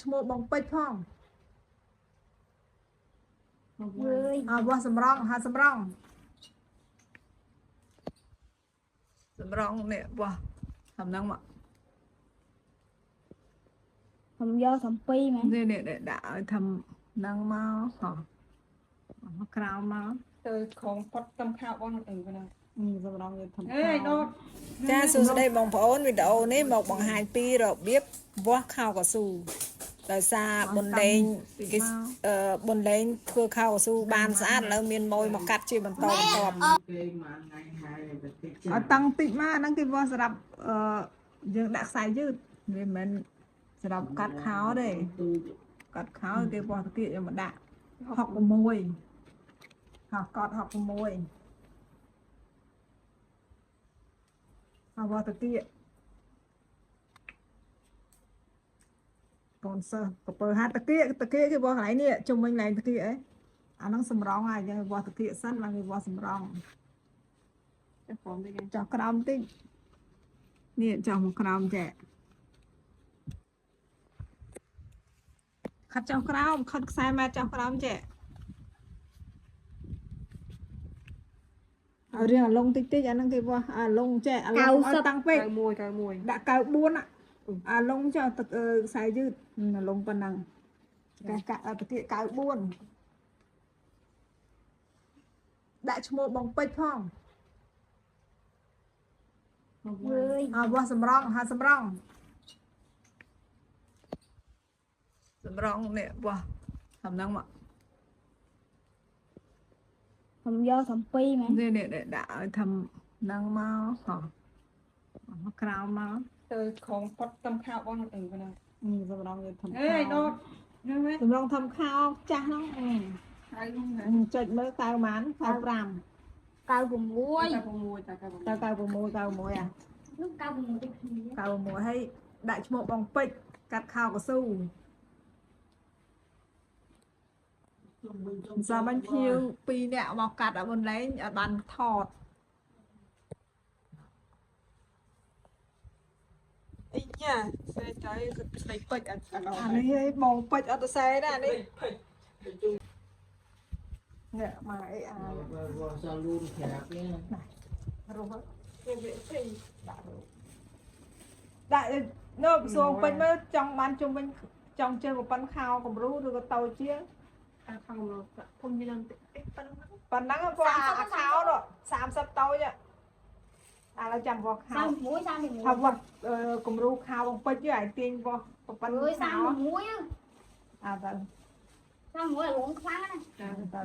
ឈ្មោះបងពេជ្រផងបោះសម្រងហាសម្រងនេះបោះសំណងមកខ្ញុំយកសំពីមែននេះដាក់ឲ្យធ្វើនឹងមកមកក្រៅមកទៅของផុតតំខៅបងនឹងប៉ុណ្ណឹងសម្រងយើងធ្វើអេដូតចាសួស្តីបងប្អូនវីដេអូនេះមកបង្ហាញពីរបៀបវាស់ខោកៅស៊ូដោយសារបុនលេងគេបុនលេងធ្វើខោកៅស៊ូបានស្អាតឥឡូវមានម៉ួយមកកាត់ជាបន្តបន្ទាប់ឲ្យតាំងតិចមកហ្នឹងគេវាស់សម្រាប់យើងដាក់ខ្សែយឺតវាមិនសម្រាប់កាត់ខោទេកាត់ខោគេវាស់ទៅទៀតយកមកដាក់66កត់66ហើយវាស់ទៅទៀតកូនសិស្សក៏ពើហាត់តាគៀគេវាស់កន្លែងនេះជុំវិញកន្លែងតាគៀអីអាហ្នឹងសម្រងហើយយើងវាស់តាគៀសិនឡើងគេវាស់សម្រងចុះក្រោមតិចចុះក្រោមតិចនេះចុះមកក្រោមចាខាត់ចុះក្រោមខាត់ខ្សែម៉ែត្រចុះក្រោមចាឲ្យរៀងអាលងតិចអាហ្នឹងគេវាស់អាលងចាអាលងឲ្យតាំងពេក91ដាក់94អាលងចុះទឹកខ្សែយឺតអាលងប៉ុណ្ណឹងកាក់ទៅទៀត94ដាក់ឈ្មោះបងពេជ្រផងបោះសម្រងហាសម្រងនេះបោះសំណងមកខ្ញុំយកសំពីមែននេះដាក់ឲ្យធ្វើនឹងមកក្រៅមកទៅของផុតតំខៅបងនឹងប៉ុណ្ណឹងសម្រងយើងធ្វើអេដូតសម្រងធ្វើខោចាស់ហ្នឹងចុចមើលកៅម៉ាន95 96ហើយដាក់ឈ្មោះបងពេជ្រកាត់ខោកស៊ូសាបាញ់ភៀវ2នាក់មកកាត់ឲ្យមុនលេងឲ្យបានថតអីយ៉ាសេចក្ដីស្ដីពេជ្រអានេះឯងបងពេជ្រអត់ទៅសេដែរនេះមកអីសាលូនប្រាប់នេះរស់គេវាស្អីដាក់នៅសួងពេជ្រមើលចង់បានជុំវិញចង់ជើងប៉ុណ្ណខោគំរូឬក៏តូចជាងអាខំខ្ញុំមានតិចប៉ុណ្ណឹងព្រោះអាខោនោះ30តូចឥឡូវចាំវាស់ខោ31ថាវាស់គំរូខោបងពេជ្រឲ្យទាញវាស់ប៉ុណ្ណឹង31អើទៅ31រងខ្លាំងណាទៅ